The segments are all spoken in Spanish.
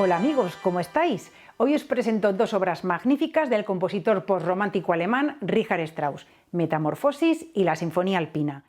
Hola amigos, ¿cómo estáis? Hoy os presento dos obras magníficas del compositor posromántico alemán Richard Strauss, Metamorfosis y la Sinfonía Alpina.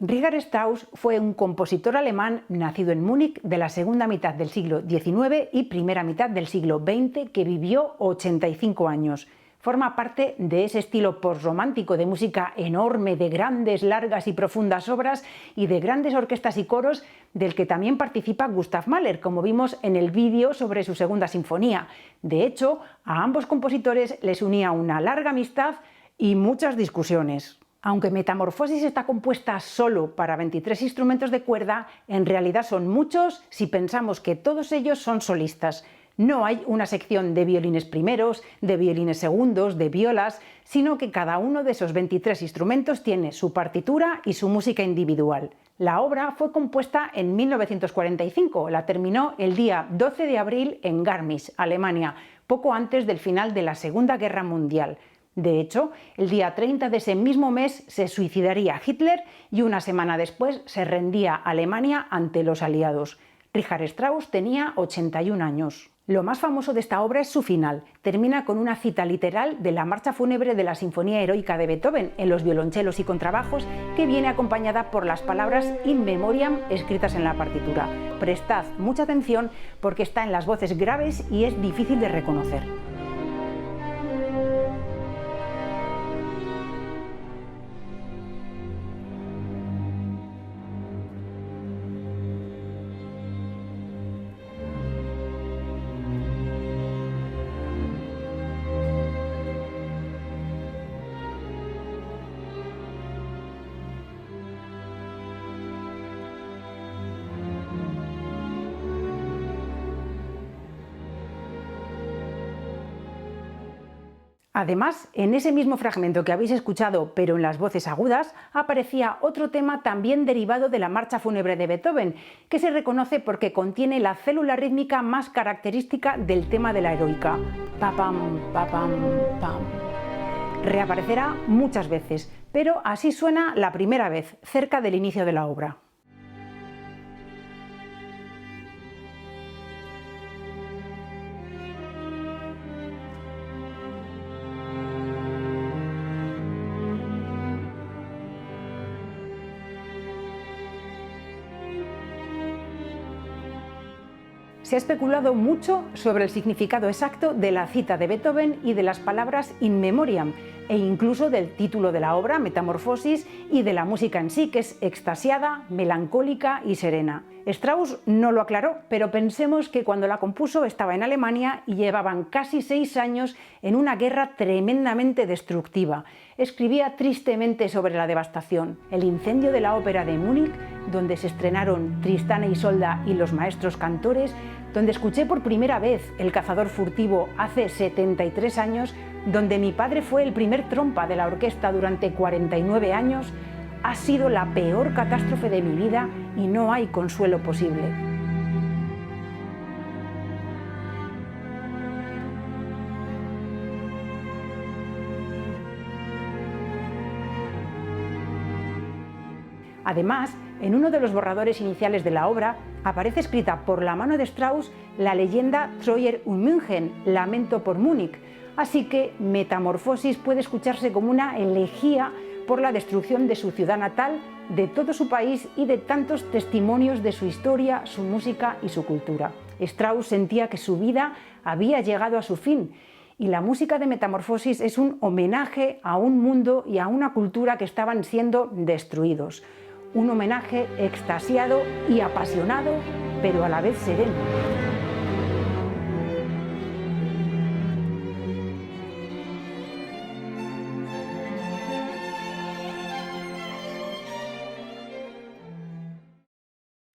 Richard Strauss fue un compositor alemán nacido en Múnich de la segunda mitad del siglo XIX y primera mitad del siglo XX, que vivió 85 años. Forma parte de ese estilo posromántico de música enorme, de grandes, largas y profundas obras y de grandes orquestas y coros, del que también participa Gustav Mahler, como vimos en el vídeo sobre su segunda sinfonía. De hecho, a ambos compositores les unía una larga amistad y muchas discusiones. Aunque Metamorfosis está compuesta solo para 23 instrumentos de cuerda, en realidad son muchos si pensamos que todos ellos son solistas. No hay una sección de violines primeros, de violines segundos, de violas, sino que cada uno de esos 23 instrumentos tiene su partitura y su música individual. La obra fue compuesta en 1945, la terminó el día 12 de abril en Garmisch, Alemania, poco antes del final de la Segunda Guerra Mundial. De hecho, el día 30 de ese mismo mes se suicidaría Hitler y una semana después se rendía Alemania ante los aliados. Richard Strauss tenía 81 años. Lo más famoso de esta obra es su final. Termina con una cita literal de la marcha fúnebre de la Sinfonía Heroica de Beethoven en los violonchelos y contrabajos, que viene acompañada por las palabras In Memoriam escritas en la partitura. Prestad mucha atención porque está en las voces graves y es difícil de reconocer. Además, en ese mismo fragmento que habéis escuchado, pero en las voces agudas, aparecía otro tema también derivado de la marcha fúnebre de Beethoven, que se reconoce porque contiene la célula rítmica más característica del tema de la heroica. Pa-pam, pa-pam, pam. Reaparecerá muchas veces, pero así suena la primera vez, cerca del inicio de la obra. Se ha especulado mucho sobre el significado exacto de la cita de Beethoven y de las palabras In Memoriam, e incluso del título de la obra, Metamorfosis, y de la música en sí, que es extasiada, melancólica y serena. Strauss no lo aclaró, pero pensemos que cuando la compuso estaba en Alemania y llevaban casi 6 años en una guerra tremendamente destructiva. Escribía tristemente sobre la devastación, el incendio de la ópera de Múnich, donde se estrenaron Tristán e Isolda y Los Maestros Cantores, donde escuché por primera vez El Cazador Furtivo hace 73 años, donde mi padre fue el primer trompa de la orquesta durante 49 años, ha sido la peor catástrofe de mi vida y no hay consuelo posible. Además, en uno de los borradores iniciales de la obra aparece escrita por la mano de Strauss la leyenda Treuer und München, Lamento por Múnich, así que Metamorfosis puede escucharse como una elegía por la destrucción de su ciudad natal, de todo su país y de tantos testimonios de su historia, su música y su cultura. Strauss sentía que su vida había llegado a su fin y la música de Metamorfosis es un homenaje a un mundo y a una cultura que estaban siendo destruidos. Un homenaje extasiado y apasionado, pero a la vez sereno.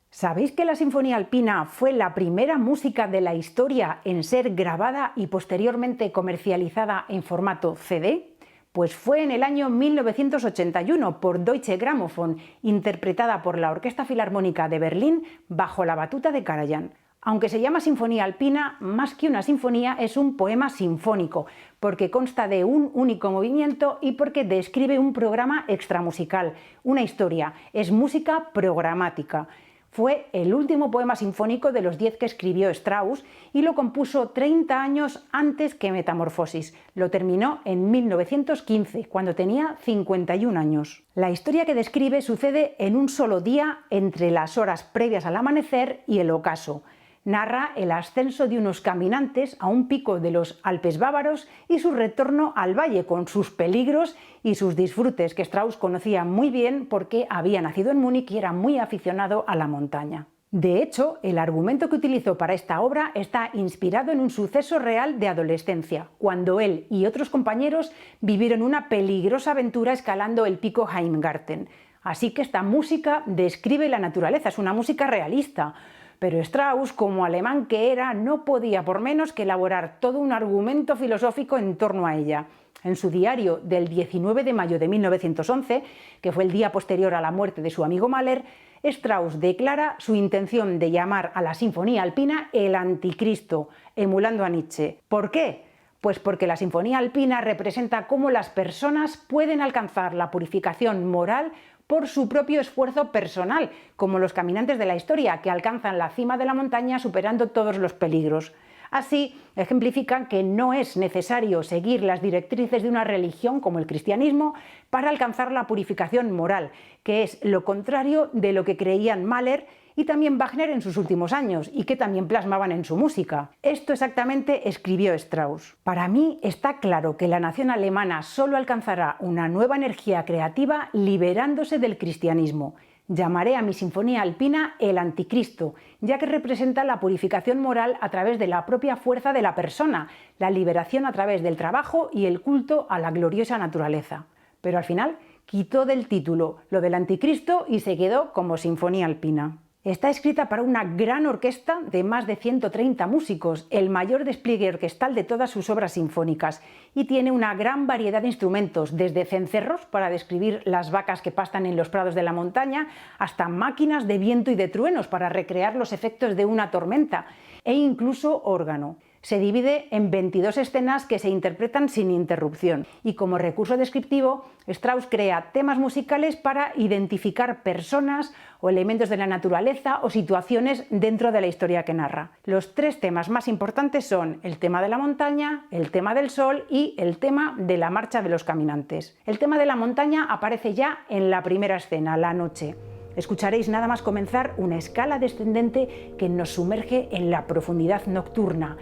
¿Sabéis que la Sinfonía Alpina fue la primera música de la historia en ser grabada y posteriormente comercializada en formato CD? Pues fue en el año 1981 por Deutsche Grammophon, interpretada por la Orquesta Filarmónica de Berlín bajo la batuta de Karajan. Aunque se llama Sinfonía Alpina, más que una sinfonía es un poema sinfónico, porque consta de un único movimiento y porque describe un programa extramusical, una historia, es música programática. Fue el último poema sinfónico de los 10 que escribió Strauss y lo compuso 30 años antes que Metamorfosis. Lo terminó en 1915, cuando tenía 51 años. La historia que describe sucede en un solo día entre las horas previas al amanecer y el ocaso. Narra el ascenso de unos caminantes a un pico de los Alpes bávaros y su retorno al valle con sus peligros y sus disfrutes, que Strauss conocía muy bien porque había nacido en Múnich y era muy aficionado a la montaña. De hecho, el argumento que utilizó para esta obra está inspirado en un suceso real de adolescencia, cuando él y otros compañeros vivieron una peligrosa aventura escalando el pico Heimgarten. Así que esta música describe la naturaleza, es una música realista. Pero Strauss, como alemán que era, no podía por menos que elaborar todo un argumento filosófico en torno a ella. En su diario del 19 de mayo de 1911, que fue el día posterior a la muerte de su amigo Mahler, Strauss declara su intención de llamar a la Sinfonía Alpina el Anticristo, emulando a Nietzsche. ¿Por qué? Pues porque la Sinfonía Alpina representa cómo las personas pueden alcanzar la purificación moral por su propio esfuerzo personal, como los caminantes de la historia, que alcanzan la cima de la montaña superando todos los peligros. Así, ejemplifican que no es necesario seguir las directrices de una religión como el cristianismo para alcanzar la purificación moral, que es lo contrario de lo que creían Mahler y también Wagner en sus últimos años, y que también plasmaban en su música. Esto exactamente escribió Strauss. Para mí está claro que la nación alemana solo alcanzará una nueva energía creativa liberándose del cristianismo. Llamaré a mi Sinfonía Alpina el Anticristo, ya que representa la purificación moral a través de la propia fuerza de la persona, la liberación a través del trabajo y el culto a la gloriosa naturaleza. Pero al final quitó del título lo del Anticristo y se quedó como Sinfonía Alpina. Está escrita para una gran orquesta de más de 130 músicos, el mayor despliegue orquestal de todas sus obras sinfónicas, y tiene una gran variedad de instrumentos, desde cencerros para describir las vacas que pastan en los prados de la montaña, hasta máquinas de viento y de truenos para recrear los efectos de una tormenta, e incluso órgano. Se divide en 22 escenas que se interpretan sin interrupción y como recurso descriptivo, Strauss crea temas musicales para identificar personas o elementos de la naturaleza o situaciones dentro de la historia que narra. Los 3 temas más importantes son el tema de la montaña, el tema del sol y el tema de la marcha de los caminantes. El tema de la montaña aparece ya en la primera escena, la noche. Escucharéis nada más comenzar una escala descendente que nos sumerge en la profundidad nocturna.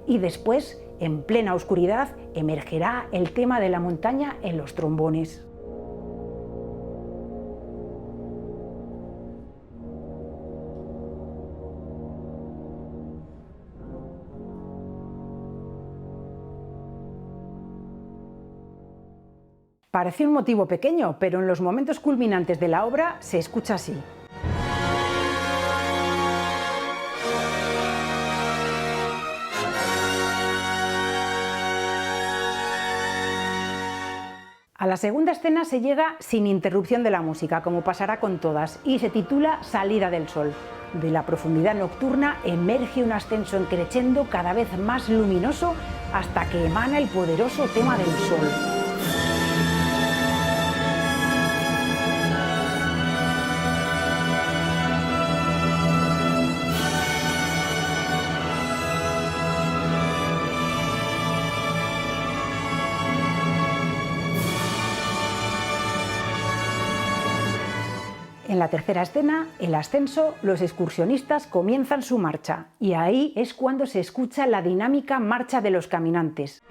Y después, en plena oscuridad, emergerá el tema de la montaña en los trombones. Parece un motivo pequeño, pero en los momentos culminantes de la obra se escucha así. A la segunda escena se llega sin interrupción de la música, como pasará con todas, y se titula Salida del sol. De la profundidad nocturna emerge un ascenso en crescendo cada vez más luminoso hasta que emana el poderoso tema del sol. En la tercera escena, el ascenso, los excursionistas comienzan su marcha y ahí es cuando se escucha la dinámica marcha de los caminantes.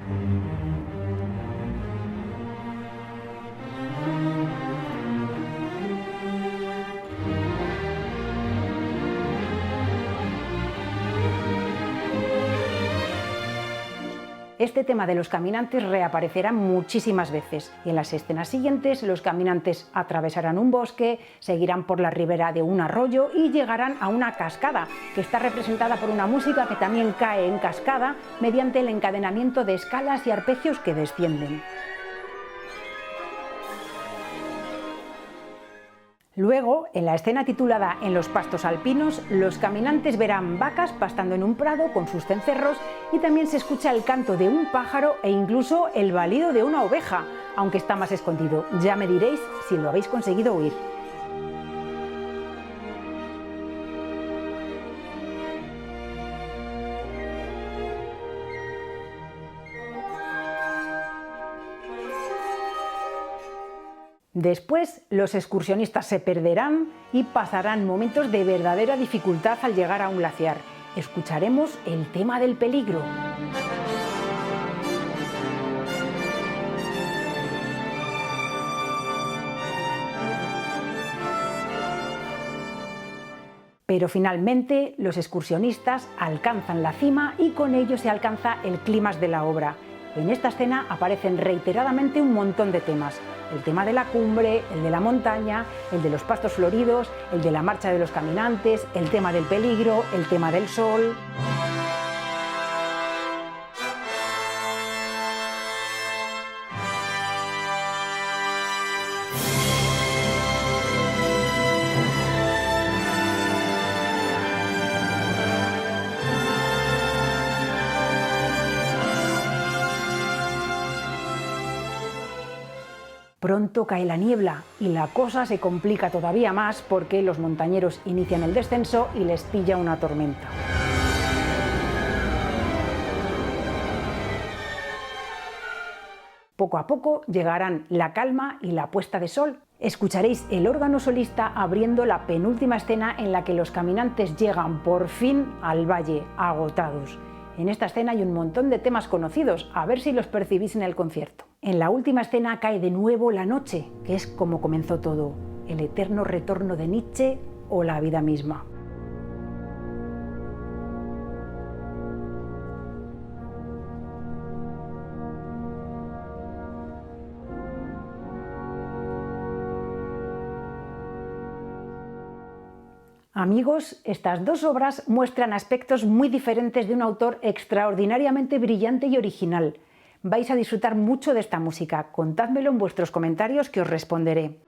Este tema de los caminantes reaparecerá muchísimas veces y en las escenas siguientes los caminantes atravesarán un bosque, seguirán por la ribera de un arroyo y llegarán a una cascada que está representada por una música que también cae en cascada mediante el encadenamiento de escalas y arpegios que descienden. Luego, en la escena titulada En los pastos alpinos, los caminantes verán vacas pastando en un prado con sus cencerros y también se escucha el canto de un pájaro e incluso el balido de una oveja, aunque está más escondido. Ya me diréis si lo habéis conseguido oír. Después, los excursionistas se perderán y pasarán momentos de verdadera dificultad al llegar a un glaciar. Escucharemos el tema del peligro. Pero finalmente los excursionistas alcanzan la cima y con ello se alcanza el clímax de la obra. En esta escena aparecen reiteradamente un montón de temas. El tema de la cumbre, el de la montaña, el de los pastos floridos, el de la marcha de los caminantes, el tema del peligro, el tema del sol. Pronto cae la niebla y la cosa se complica todavía más porque los montañeros inician el descenso y les pilla una tormenta. Poco a poco llegarán la calma y la puesta de sol. Escucharéis el órgano solista abriendo la penúltima escena en la que los caminantes llegan por fin al valle, agotados. En esta escena hay un montón de temas conocidos, a ver si los percibís en el concierto. En la última escena cae de nuevo la noche, que es como comenzó todo, el eterno retorno de Nietzsche o la vida misma. Amigos, estas dos obras muestran aspectos muy diferentes de un autor extraordinariamente brillante y original. Vais a disfrutar mucho de esta música. Contádmelo en vuestros comentarios que os responderé.